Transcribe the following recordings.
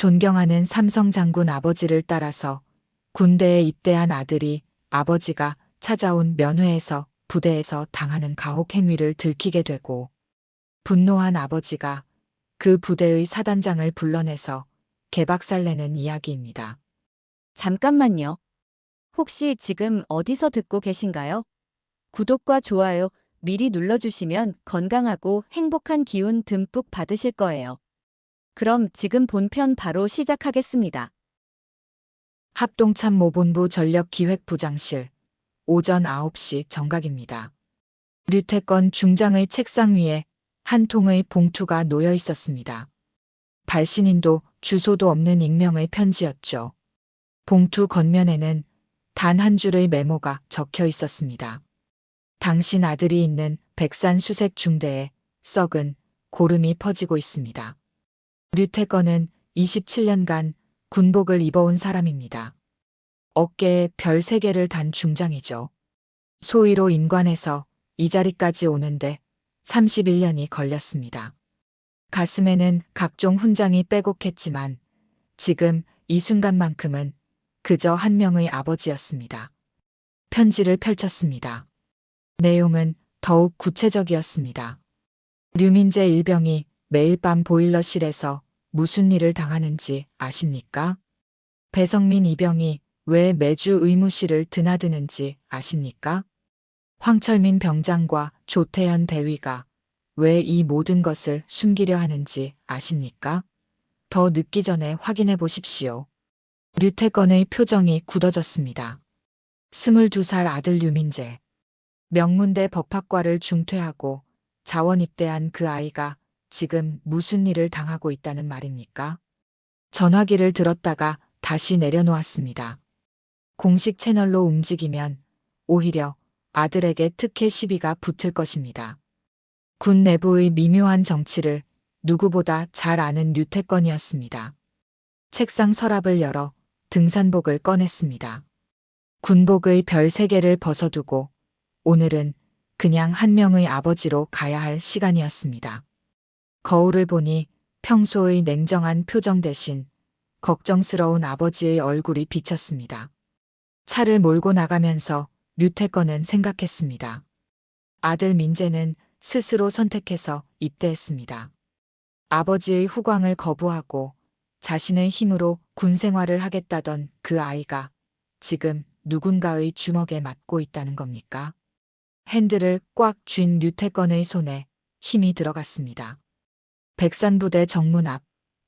존경하는 삼성 장군 아버지를 따라서 군대에 입대한 아들이 아버지가 찾아온 면회에서 부대에서 당하는 가혹 행위를 들키게 되고 분노한 아버지가 그 부대의 사단장을 불러내서 개박살내는 이야기입니다. 잠깐만요. 혹시 지금 어디서 듣고 계신가요? 구독과 좋아요 미리 눌러주시면 건강하고 행복한 기운 듬뿍 받으실 거예요. 그럼 지금 본편 바로 시작하겠습니다. 합동참모본부 전력기획부장실 오전 9시 정각입니다. 류태권 중장의 책상 위에 한 통의 봉투가 놓여 있었습니다. 발신인도 주소도 없는 익명의 편지였죠. 봉투 겉면에는 단 한 줄의 메모가 적혀 있었습니다. 당신 아들이 있는 백산 수색 중대에 썩은 고름이 퍼지고 있습니다. 류태권은 27년간 군복을 입어온 사람입니다. 어깨에 별 3개를 단 중장이죠. 소위로 임관해서 이 자리까지 오는데 31년이 걸렸습니다. 가슴에는 각종 훈장이 빼곡했지만 지금 이 순간만큼은 그저 한 명의 아버지였습니다. 편지를 펼쳤습니다. 내용은 더욱 구체적이었습니다. 류민재 일병이 매일 밤 보일러실에서 무슨 일을 당하는지 아십니까? 배성민 이병이 왜 매주 의무실을 드나드는지 아십니까? 황철민 병장과 조태현 대위가 왜 이 모든 것을 숨기려 하는지 아십니까? 더 늦기 전에 확인해 보십시오. 류태권의 표정이 굳어졌습니다. 22살 아들 류민재. 명문대 법학과를 중퇴하고 자원 입대한 그 아이가 지금 무슨 일을 당하고 있다는 말입니까? 전화기를 들었다가 다시 내려놓았습니다. 공식 채널로 움직이면 오히려 아들에게 특혜 시비가 붙을 것입니다. 군 내부의 미묘한 정치를 누구보다 잘 아는 류태권이었습니다. 책상 서랍을 열어 등산복을 꺼냈습니다. 군복의 별 3개를 벗어두고 오늘은 그냥 한 명의 아버지로 가야 할 시간이었습니다. 거울을 보니 평소의 냉정한 표정 대신 걱정스러운 아버지의 얼굴이 비쳤습니다. 차를 몰고 나가면서 류태권은 생각했습니다. 아들 민재는 스스로 선택해서 입대했습니다. 아버지의 후광을 거부하고 자신의 힘으로 군 생활을 하겠다던 그 아이가 지금 누군가의 주먹에 맞고 있다는 겁니까? 핸들을 꽉 쥔 류태권의 손에 힘이 들어갔습니다. 백산부대 정문 앞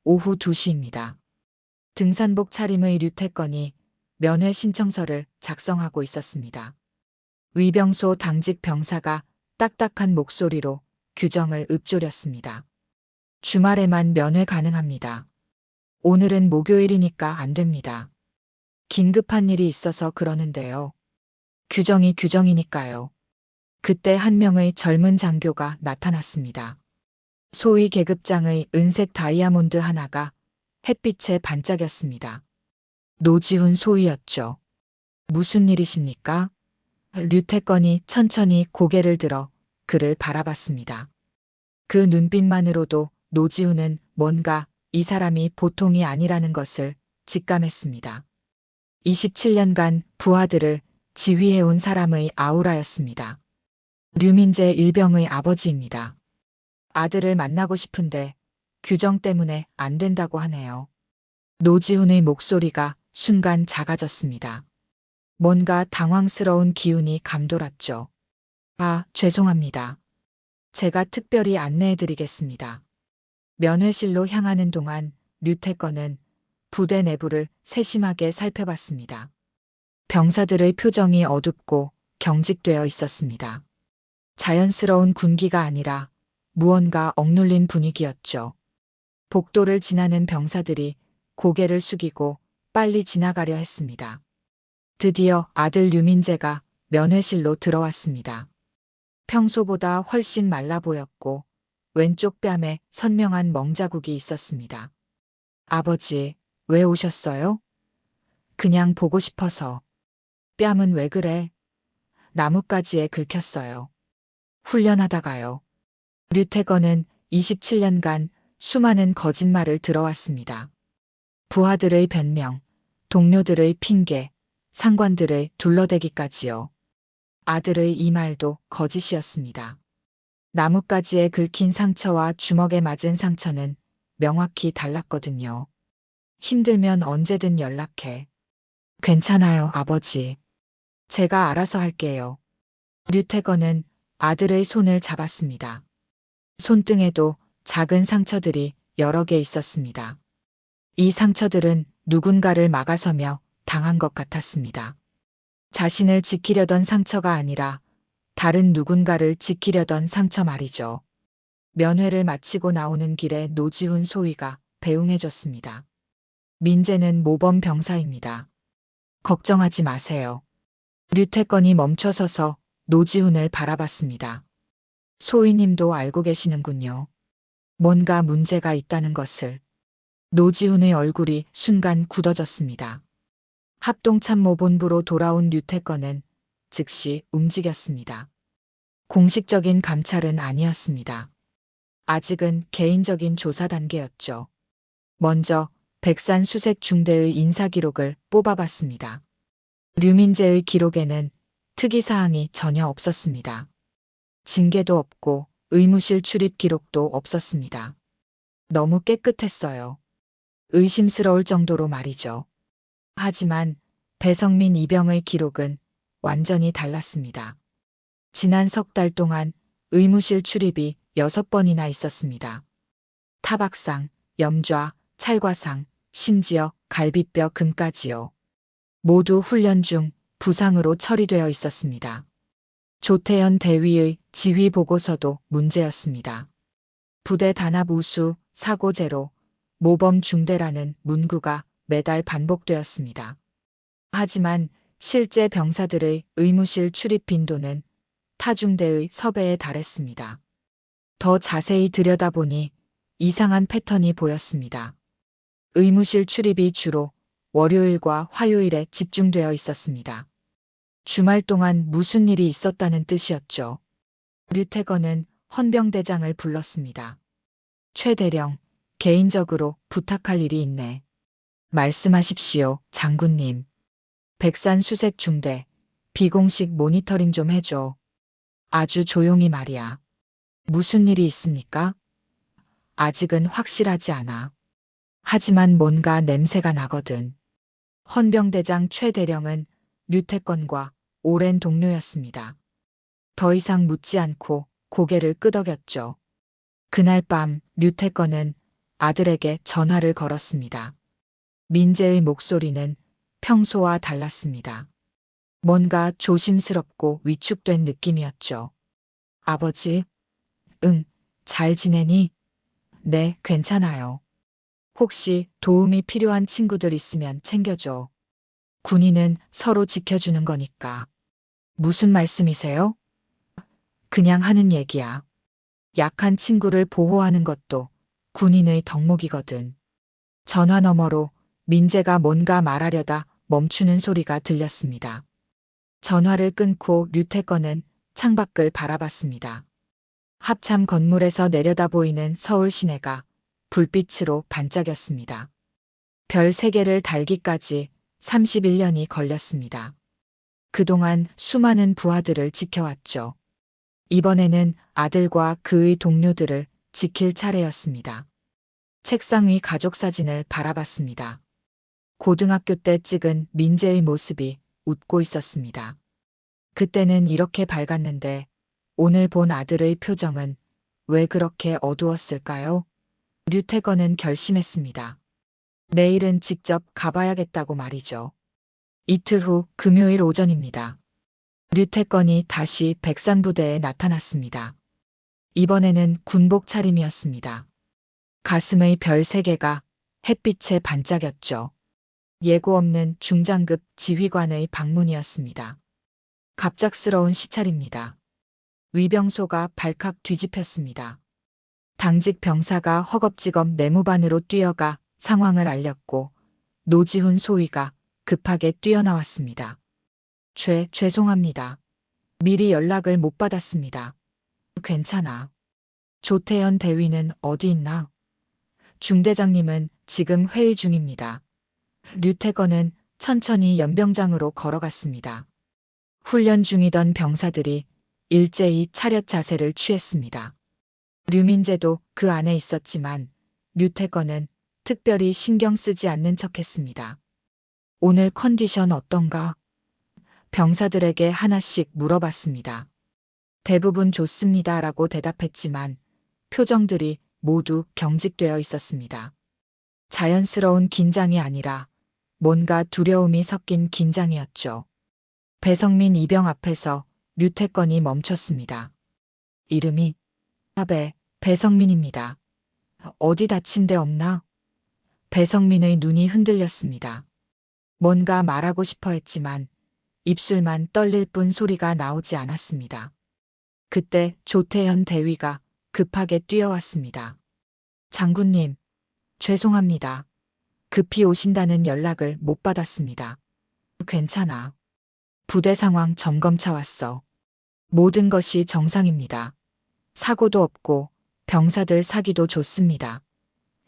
오후 2시입니다. 등산복 차림의 류태권이 면회 신청서를 작성하고 있었습니다. 위병소 당직 병사가 딱딱한 목소리로 규정을 읊조렸습니다. 주말에만 면회 가능합니다. 오늘은 목요일이니까 안 됩니다. 긴급한 일이 있어서 그러는데요. 규정이 규정이니까요. 그때 한 명의 젊은 장교가 나타났습니다. 소위 계급장의 은색 다이아몬드 하나가 햇빛에 반짝였습니다. 노지훈 소위였죠. 무슨 일이십니까? 류태권이 천천히 고개를 들어 그를 바라봤습니다. 그 눈빛만으로도 노지훈은 뭔가 이 사람이 보통이 아니라는 것을 직감했습니다. 27년간 부하들을 지휘해온 사람의 아우라였습니다. 류민재 일병의 아버지입니다. 아들을 만나고 싶은데 규정 때문에 안 된다고 하네요. 노지훈의 목소리가 순간 작아졌습니다. 뭔가 당황스러운 기운이 감돌았죠. 아, 죄송합니다. 제가 특별히 안내해드리겠습니다. 면회실로 향하는 동안 류태권은 부대 내부를 세심하게 살펴봤습니다. 병사들의 표정이 어둡고 경직되어 있었습니다. 자연스러운 군기가 아니라 무언가 억눌린 분위기였죠. 복도를 지나는 병사들이 고개를 숙이고 빨리 지나가려 했습니다. 드디어 아들 류민재가 면회실로 들어왔습니다. 평소보다 훨씬 말라 보였고 왼쪽 뺨에 선명한 멍자국이 있었습니다. 아버지, 왜 오셨어요? 그냥 보고 싶어서. 뺨은 왜 그래? 나뭇가지에 긁혔어요. 훈련하다가요. 류태권은 27년간 수많은 거짓말을 들어왔습니다. 부하들의 변명, 동료들의 핑계, 상관들의 둘러대기까지요. 아들의 이 말도 거짓이었습니다. 나뭇가지에 긁힌 상처와 주먹에 맞은 상처는 명확히 달랐거든요. 힘들면 언제든 연락해. 괜찮아요, 아버지. 제가 알아서 할게요. 류태건은 아들의 손을 잡았습니다. 손등에도 작은 상처들이 여러 개 있었습니다. 이 상처들은 누군가를 막아서며 당한 것 같았습니다. 자신을 지키려던 상처가 아니라 다른 누군가를 지키려던 상처 말이죠. 면회를 마치고 나오는 길에 노지훈 소위가 배웅해줬습니다. 민재는 모범 병사입니다. 걱정하지 마세요. 류태건이 멈춰서서 노지훈을 바라봤습니다. 소위님도 알고 계시는군요. 뭔가 문제가 있다는 것을. 노지훈의 얼굴이 순간 굳어졌습니다. 합동참모본부로 돌아온 류태건은 즉시 움직였습니다. 공식적인 감찰은 아니었습니다. 아직은 개인적인 조사 단계였죠. 먼저 백산 수색 중대의 인사기록을 뽑아봤습니다. 류민재의 기록에는 특이사항이 전혀 없었습니다. 징계도 없고 의무실 출입 기록도 없었습니다. 너무 깨끗했어요. 의심스러울 정도로 말이죠. 하지만 배성민 이병의 기록은 완전히 달랐습니다. 지난 석 달 동안 의무실 출입이 6번이나 있었습니다. 타박상, 염좌, 찰과상, 심지어 갈비뼈 금까지요. 모두 훈련 중 부상으로 처리되어 있었습니다. 조태현 대위의 지휘 보고서도 문제였습니다. 부대 단합 우수, 사고 제로, 모범 중대라는 문구가 매달 반복되었습니다. 하지만 실제 병사들의 의무실 출입 빈도는 타중대의 섭외에 달했습니다. 더 자세히 들여다보니 이상한 패턴이 보였습니다. 의무실 출입이 주로 월요일과 화요일에 집중되어 있었습니다. 주말 동안 무슨 일이 있었다는 뜻이었죠. 류태건은 헌병대장을 불렀습니다. 최 대령, 개인적으로 부탁할 일이 있네. 말씀하십시오, 장군님. 백산 수색 중대, 비공식 모니터링 좀 해줘. 아주 조용히 말이야. 무슨 일이 있습니까? 아직은 확실하지 않아. 하지만 뭔가 냄새가 나거든. 헌병대장 최 대령은 류태건과 오랜 동료였습니다. 더 이상 묻지 않고 고개를 끄덕였죠. 그날 밤 류태건은 아들에게 전화를 걸었습니다. 민재의 목소리는 평소와 달랐습니다. 뭔가 조심스럽고 위축된 느낌이었죠. 아버지, 응, 잘 지내니? 네, 괜찮아요. 혹시 도움이 필요한 친구들 있으면 챙겨줘. 군인은 서로 지켜주는 거니까. 무슨 말씀이세요? 그냥 하는 얘기야. 약한 친구를 보호하는 것도 군인의 덕목이거든. 전화 너머로 민재가 뭔가 말하려다 멈추는 소리가 들렸습니다. 전화를 끊고 류태건은 창밖을 바라봤습니다. 합참 건물에서 내려다 보이는 서울 시내가 불빛으로 반짝였습니다. 별 3개를 달기까지 31년이 걸렸습니다. 그동안 수많은 부하들을 지켜왔죠. 이번에는 아들과 그의 동료들을 지킬 차례였습니다. 책상 위 가족 사진을 바라봤습니다. 고등학교 때 찍은 민재의 모습이 웃고 있었습니다. 그때는 이렇게 밝았는데 오늘 본 아들의 표정은 왜 그렇게 어두웠을까요? 류태건은 결심했습니다. 내일은 직접 가봐야겠다고 말이죠. 이틀 후 금요일 오전입니다. 류태건이 다시 백산부대에 나타났습니다. 이번에는 군복 차림이었습니다. 가슴의 별 3개가 햇빛에 반짝였죠. 예고 없는 중장급 지휘관의 방문이었습니다. 갑작스러운 시찰입니다. 위병소가 발칵 뒤집혔습니다. 당직 병사가 허겁지겁 내무반으로 뛰어가 상황을 알렸고 노지훈 소위가 급하게 뛰어나왔습니다. 죄송합니다. 미리 연락을 못 받았습니다. 괜찮아. 조태현 대위는 어디 있나? 중대장님은 지금 회의 중입니다. 류태건은 천천히 연병장으로 걸어갔습니다. 훈련 중이던 병사들이 일제히 차렷 자세를 취했습니다. 류민재도 그 안에 있었지만 류태건은 특별히 신경 쓰지 않는 척했습니다. 오늘 컨디션 어떤가? 병사들에게 하나씩 물어봤습니다. 대부분 좋습니다라고 대답했지만 표정들이 모두 경직되어 있었습니다. 자연스러운 긴장이 아니라 뭔가 두려움이 섞인 긴장이었죠. 배성민 이병 앞에서 류태건이 멈췄습니다. 이름이 배성민입니다. 어디 다친 데 없나? 배성민의 눈이 흔들렸습니다. 뭔가 말하고 싶어 했지만 입술만 떨릴 뿐 소리가 나오지 않았습니다. 그때 조태현 대위가 급하게 뛰어왔습니다. 장군님, 죄송합니다. 급히 오신다는 연락을 못 받았습니다. 괜찮아. 부대 상황 점검차 왔어. 모든 것이 정상입니다. 사고도 없고 병사들 사기도 좋습니다.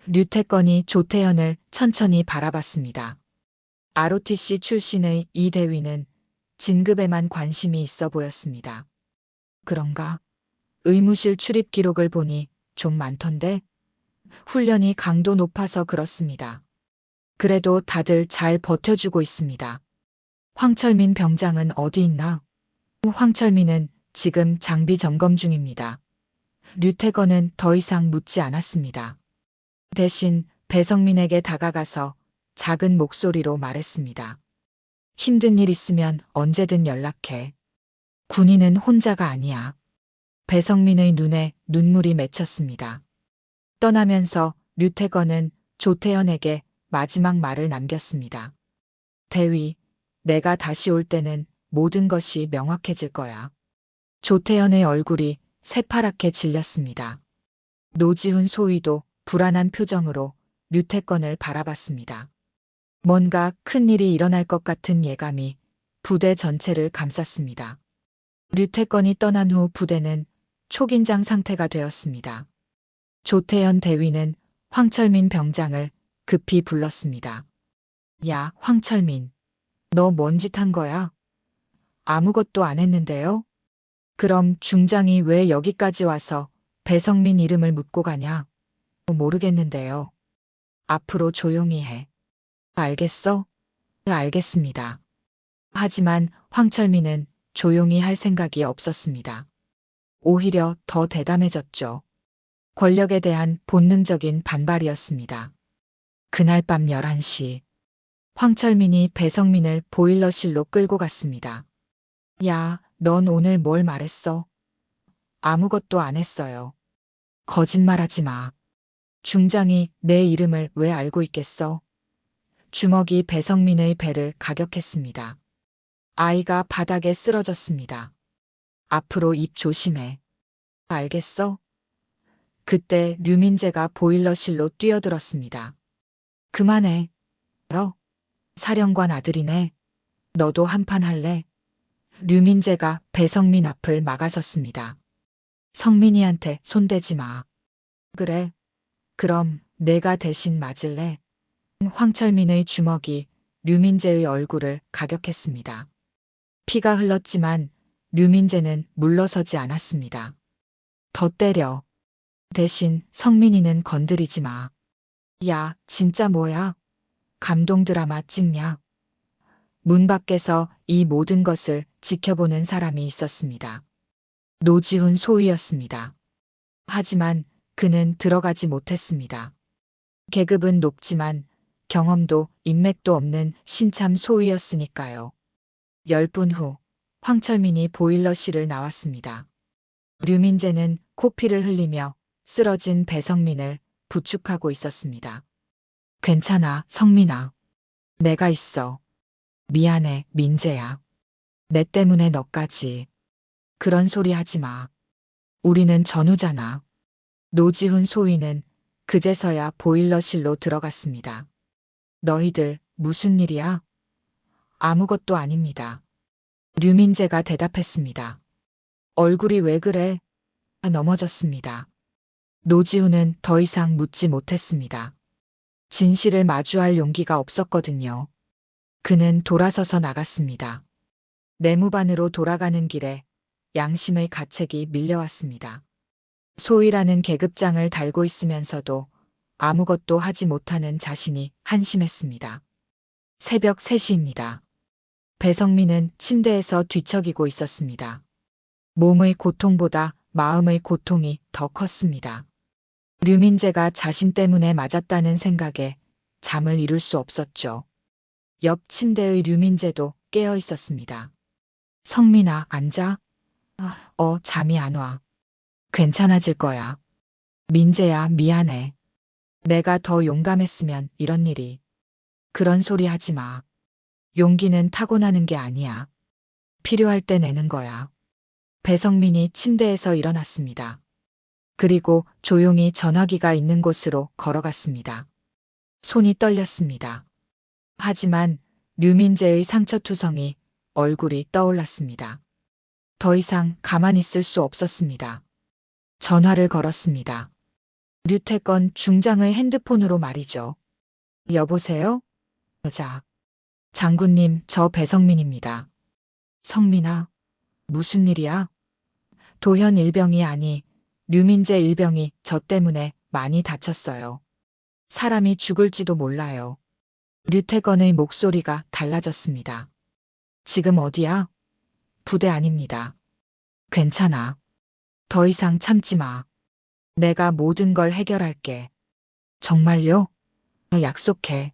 류태건이 조태현을 천천히 바라봤습니다. ROTC 출신의 이 대위는 진급에만 관심이 있어 보였습니다. 그런가? 의무실 출입 기록을 보니 좀 많던데? 훈련이 강도 높아서 그렇습니다. 그래도 다들 잘 버텨주고 있습니다. 황철민 병장은 어디 있나? 황철민은 지금 장비 점검 중입니다. 류태건은 더 이상 묻지 않았습니다. 대신 배성민에게 다가가서 작은 목소리로 말했습니다. 힘든 일 있으면 언제든 연락해. 군인은 혼자가 아니야. 배성민의 눈에 눈물이 맺혔습니다. 떠나면서 류태건은 조태현에게 마지막 말을 남겼습니다. 대위, 내가 다시 올 때는 모든 것이 명확해질 거야. 조태현의 얼굴이 새파랗게 질렸습니다. 노지훈 소위도 불안한 표정으로 류태건을 바라봤습니다. 뭔가 큰일이 일어날 것 같은 예감이 부대 전체를 감쌌습니다. 류태건이 떠난 후 부대는 초긴장 상태가 되었습니다. 조태현 대위는 황철민 병장을 급히 불렀습니다. 야, 황철민. 너 뭔 짓 한 거야? 아무것도 안 했는데요? 그럼 중장이 왜 여기까지 와서 배성민 이름을 묻고 가냐? 모르겠는데요. 앞으로 조용히 해. 알겠어? 알겠습니다. 하지만 황철민은 조용히 할 생각이 없었습니다. 오히려 더 대담해졌죠. 권력에 대한 본능적인 반발이었습니다. 그날 밤 11시, 황철민이 배성민을 보일러실로 끌고 갔습니다. 야, 넌 오늘 뭘 말했어? 아무것도 안 했어요. 거짓말하지 마. 중장이 내 이름을 왜 알고 있겠어? 주먹이 배성민의 배를 가격했습니다. 아이가 바닥에 쓰러졌습니다. 앞으로 입 조심해. 알겠어? 그때 류민재가 보일러실로 뛰어들었습니다. 그만해. 사령관 아들이네. 너도 한판 할래? 류민재가 배성민 앞을 막아섰습니다. 성민이한테 손대지 마. 그래. 그럼 내가 대신 맞을래? 황철민의 주먹이 류민재의 얼굴을 가격했습니다. 피가 흘렀지만 류민재는 물러서지 않았습니다. 더 때려. 대신 성민이는 건드리지 마. 야, 진짜 뭐야? 감동 드라마 찍냐? 문 밖에서 이 모든 것을 지켜보는 사람이 있었습니다. 노지훈 소위였습니다. 하지만 그는 들어가지 못했습니다. 계급은 높지만 경험도 인맥도 없는 신참 소위였으니까요. 10분 후 황철민이 보일러실을 나왔습니다. 류민재는 코피를 흘리며 쓰러진 배성민을 부축하고 있었습니다. 괜찮아, 성민아. 내가 있어. 미안해, 민재야. 내 때문에 너까지. 그런 소리 하지 마. 우리는 전우잖아. 노지훈 소위는 그제서야 보일러실로 들어갔습니다. 너희들 무슨 일이야? 아무것도 아닙니다. 류민재가 대답했습니다. 얼굴이 왜 그래? 넘어졌습니다. 노지훈은 더 이상 묻지 못했습니다. 진실을 마주할 용기가 없었거든요. 그는 돌아서서 나갔습니다. 내무반으로 돌아가는 길에 양심의 가책이 밀려왔습니다. 소희라는 계급장을 달고 있으면서도 아무것도 하지 못하는 자신이 한심했습니다. 새벽 3시입니다. 배성민은 침대에서 뒤척이고 있었습니다. 몸의 고통보다 마음의 고통이 더 컸습니다. 류민재가 자신 때문에 맞았다는 생각에 잠을 이룰 수 없었죠. 옆 침대의 류민재도 깨어 있었습니다. 성민아, 앉아. 잠이 안 와. 괜찮아질 거야. 민재야, 미안해. 내가 더 용감했으면 이런 일이. 그런 소리 하지 마. 용기는 타고나는 게 아니야. 필요할 때 내는 거야. 배성민이 침대에서 일어났습니다. 그리고 조용히 전화기가 있는 곳으로 걸어갔습니다. 손이 떨렸습니다. 하지만 류민재의 상처투성이 얼굴이 떠올랐습니다. 더 이상 가만히 있을 수 없었습니다. 전화를 걸었습니다. 류태권 중장의 핸드폰으로 말이죠. 여보세요? 여자. 장군님, 저 배성민입니다. 성민아, 무슨 일이야? 도현 일병이 아니, 류민재 일병이 저 때문에 많이 다쳤어요. 사람이 죽을지도 몰라요. 류태권의 목소리가 달라졌습니다. 지금 어디야? 부대 아닙니다. 괜찮아. 더 이상 참지 마. 내가 모든 걸 해결할게. 정말요? 약속해.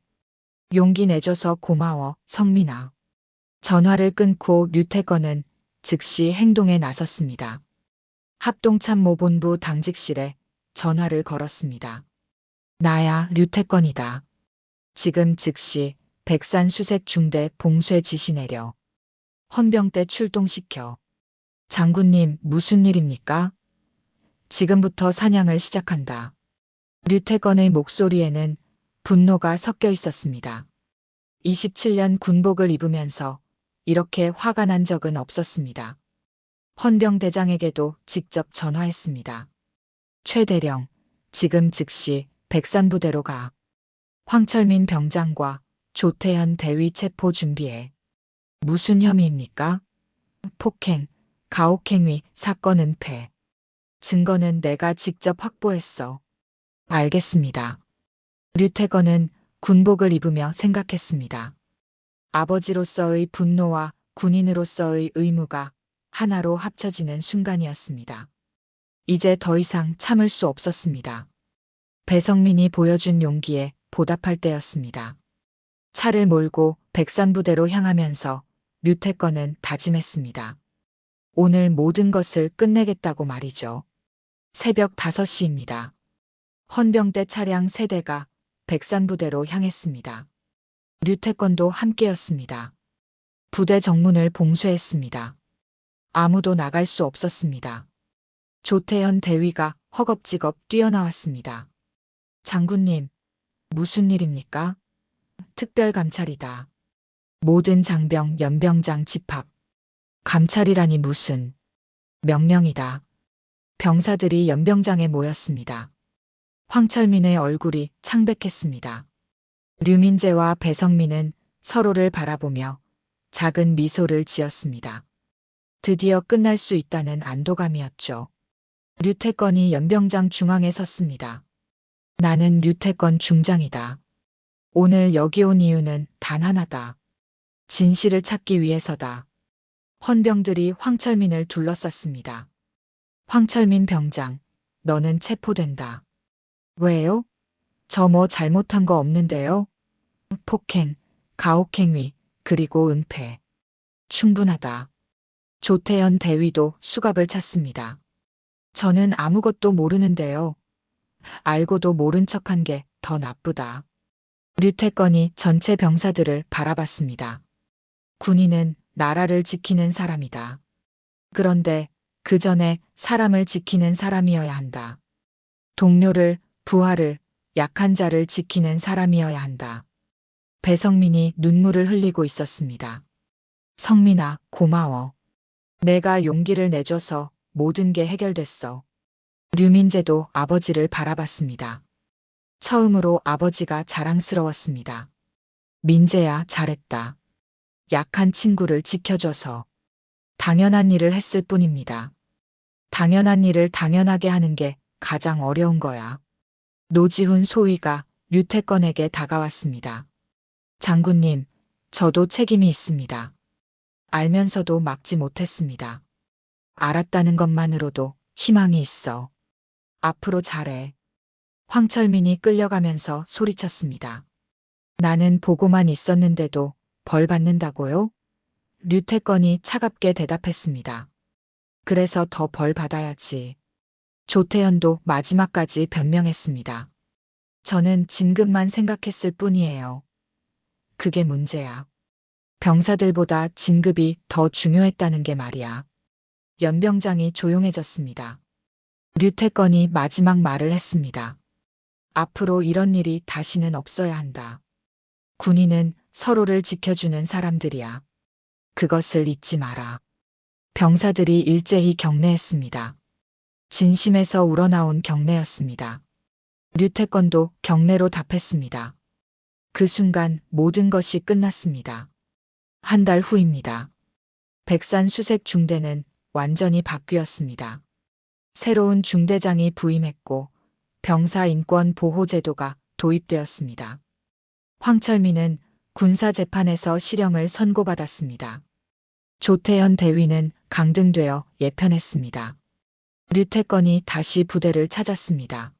용기 내줘서 고마워, 성민아. 전화를 끊고 류태권은 즉시 행동에 나섰습니다. 합동참모본부 당직실에 전화를 걸었습니다. 나야, 류태권이다. 지금 즉시 백산수색중대 봉쇄 지시 내려. 헌병대 출동시켜. 장군님, 무슨 일입니까? 지금부터 사냥을 시작한다. 류태권의 목소리에는 분노가 섞여 있었습니다. 27년 군복을 입으면서 이렇게 화가 난 적은 없었습니다. 헌병대장에게도 직접 전화했습니다. 최대령, 지금 즉시 백산부대로 가. 황철민 병장과 조태현 대위 체포 준비해. 무슨 혐의입니까? 폭행, 가혹행위, 사건 은폐. 증거는 내가 직접 확보했어. 알겠습니다. 류태권은 군복을 입으며 생각했습니다. 아버지로서의 분노와 군인으로서의 의무가 하나로 합쳐지는 순간이었습니다. 이제 더 이상 참을 수 없었습니다. 배성민이 보여준 용기에 보답할 때였습니다. 차를 몰고 백산부대로 향하면서 류태권은 다짐했습니다. 오늘 모든 것을 끝내겠다고 말이죠. 새벽 5시입니다. 헌병대 차량 3대가 백산부대로 향했습니다. 류태권도 함께였습니다. 부대 정문을 봉쇄했습니다. 아무도 나갈 수 없었습니다. 조태현 대위가 허겁지겁 뛰어나왔습니다. 장군님, 무슨 일입니까? 특별감찰이다. 모든 장병 연병장 집합. 감찰이라니 무슨. 명령이다. 병사들이 연병장에 모였습니다. 황철민의 얼굴이 창백했습니다. 류민재와 배성민은 서로를 바라보며 작은 미소를 지었습니다. 드디어 끝날 수 있다는 안도감이었죠. 류태권이 연병장 중앙에 섰습니다. 나는 류태권 중장이다. 오늘 여기 온 이유는 단 하나다. 진실을 찾기 위해서다. 헌병들이 황철민을 둘러쌌습니다. 황철민 병장, 너는 체포된다. 왜요? 저 뭐 잘못한 거 없는데요? 폭행, 가혹행위, 그리고 은폐. 충분하다. 조태현 대위도 수갑을 찼습니다. 저는 아무것도 모르는데요. 알고도 모른 척한 게 더 나쁘다. 류태권이 전체 병사들을 바라봤습니다. 군인은 나라를 지키는 사람이다. 그런데 그 전에 사람을 지키는 사람이어야 한다. 동료를, 부하를, 약한 자를 지키는 사람이어야 한다. 배성민이 눈물을 흘리고 있었습니다. 성민아, 고마워. 내가 용기를 내줘서 모든 게 해결됐어. 류민재도 아버지를 바라봤습니다. 처음으로 아버지가 자랑스러웠습니다. 민재야, 잘했다. 약한 친구를 지켜줘서. 당연한 일을 했을 뿐입니다. 당연한 일을 당연하게 하는 게 가장 어려운 거야. 노지훈 소위가 류태권에게 다가왔습니다. 장군님, 저도 책임이 있습니다. 알면서도 막지 못했습니다. 알았다는 것만으로도 희망이 있어. 앞으로 잘해. 황철민이 끌려가면서 소리쳤습니다. 나는 보고만 있었는데도 벌 받는다고요? 류태권이 차갑게 대답했습니다. 그래서 더 벌 받아야지. 조태현도 마지막까지 변명했습니다. 저는 진급만 생각했을 뿐이에요. 그게 문제야. 병사들보다 진급이 더 중요했다는 게 말이야. 연병장이 조용해졌습니다. 류태권이 마지막 말을 했습니다. 앞으로 이런 일이 다시는 없어야 한다. 군인은 서로를 지켜주는 사람들이야. 그것을 잊지 마라. 병사들이 일제히 경례했습니다. 진심에서 우러나온 경례였습니다. 류태권도 경례로 답했습니다. 그 순간 모든 것이 끝났습니다. 한 달 후입니다. 백산수색 중대는 완전히 바뀌었습니다. 새로운 중대장이 부임했고 병사 인권 보호 제도가 도입되었습니다. 황철민은 군사재판에서 실형을 선고받았습니다. 조태현 대위는 강등되어 예편했습니다. 류태권이 다시 부대를 찾았습니다.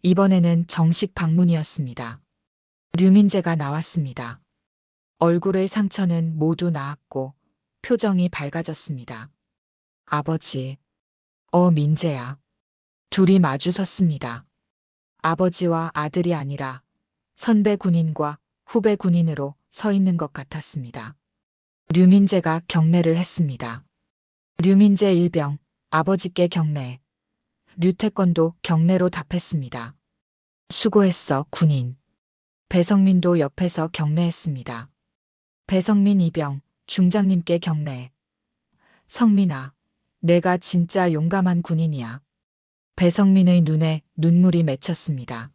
이번에는 정식 방문이었습니다. 류민재가 나왔습니다. 얼굴의 상처는 모두 나았고 표정이 밝아졌습니다. 아버지, 민재야. 둘이 마주 섰습니다. 아버지와 아들이 아니라 선배 군인과 후배 군인으로 서 있는 것 같았습니다. 류민재가 경례를 했습니다. 류민재 일병, 아버지께 경례. 류태권도 경례로 답했습니다. 수고했어, 군인. 배성민도 옆에서 경례했습니다. 배성민 이병, 중장님께 경례. 성민아, 내가 진짜 용감한 군인이야. 배성민의 눈에 눈물이 맺혔습니다.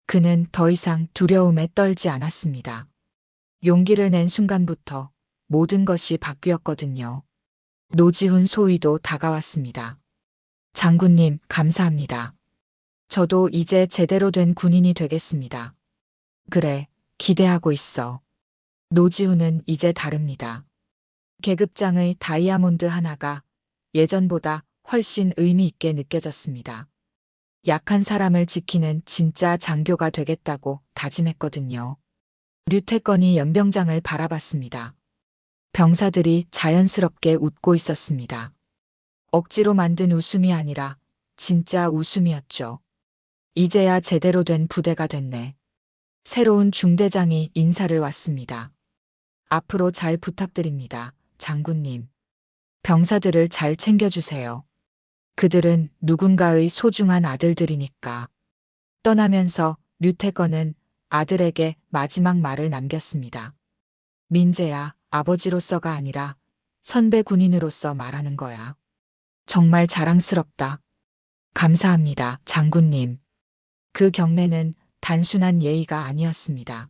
그는 더 이상 두려움에 떨지 않았습니다. 용기를 낸 순간부터 모든 것이 바뀌었거든요. 노지훈 소위도 다가왔습니다. 장군님, 감사합니다. 저도 이제 제대로 된 군인이 되겠습니다. 그래, 기대하고 있어. 노지훈은 이제 다릅니다. 계급장의 다이아몬드 하나가 예전보다 훨씬 의미 있게 느껴졌습니다. 약한 사람을 지키는 진짜 장교가 되겠다고 다짐했거든요. 류태권이 연병장을 바라봤습니다. 병사들이 자연스럽게 웃고 있었습니다. 억지로 만든 웃음이 아니라 진짜 웃음이었죠. 이제야 제대로 된 부대가 됐네. 새로운 중대장이 인사를 왔습니다. 앞으로 잘 부탁드립니다, 장군님. 병사들을 잘 챙겨주세요. 그들은 누군가의 소중한 아들들이니까. 떠나면서 류태권은 아들에게 마지막 말을 남겼습니다. 민재야, 아버지로서가 아니라 선배 군인으로서 말하는 거야. 정말 자랑스럽다. 감사합니다, 장군님. 그 경례는 단순한 예의가 아니었습니다.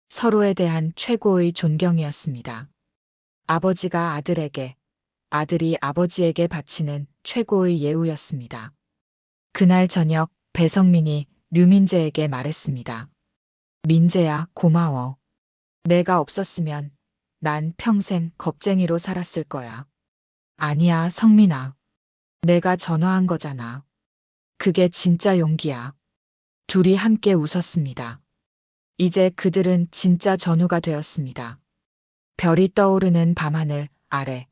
서로에 대한 최고의 존경이었습니다. 아버지가 아들에게, 아들이 아버지에게 바치는 최고의 예우였습니다. 그날 저녁 배성민이 류민재에게 말했습니다. 민재야, 고마워. 내가 없었으면 난 평생 겁쟁이로 살았을 거야. 아니야, 성민아. 내가 전화한 거잖아. 그게 진짜 용기야. 둘이 함께 웃었습니다. 이제 그들은 진짜 전우가 되었습니다. 별이 떠오르는 밤하늘 아래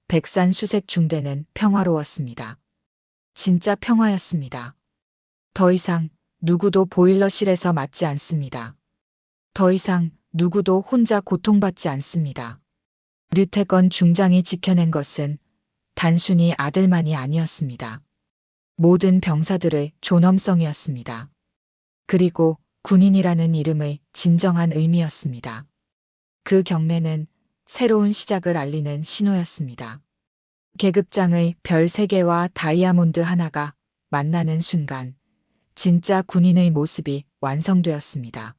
백산수색 중대는 평화로웠습니다. 진짜 평화였습니다. 더 이상 누구도 보일러실에서 맞지 않습니다. 더 이상 누구도 혼자 고통받지 않습니다. 류태권 중장이 지켜낸 것은 단순히 아들만이 아니었습니다. 모든 병사들의 존엄성이었습니다. 그리고 군인이라는 이름의 진정한 의미였습니다. 그 경례는 새로운 시작을 알리는 신호였습니다. 계급장의 별 3개와 다이아몬드 하나가 만나는 순간 진짜 군인의 모습이 완성되었습니다.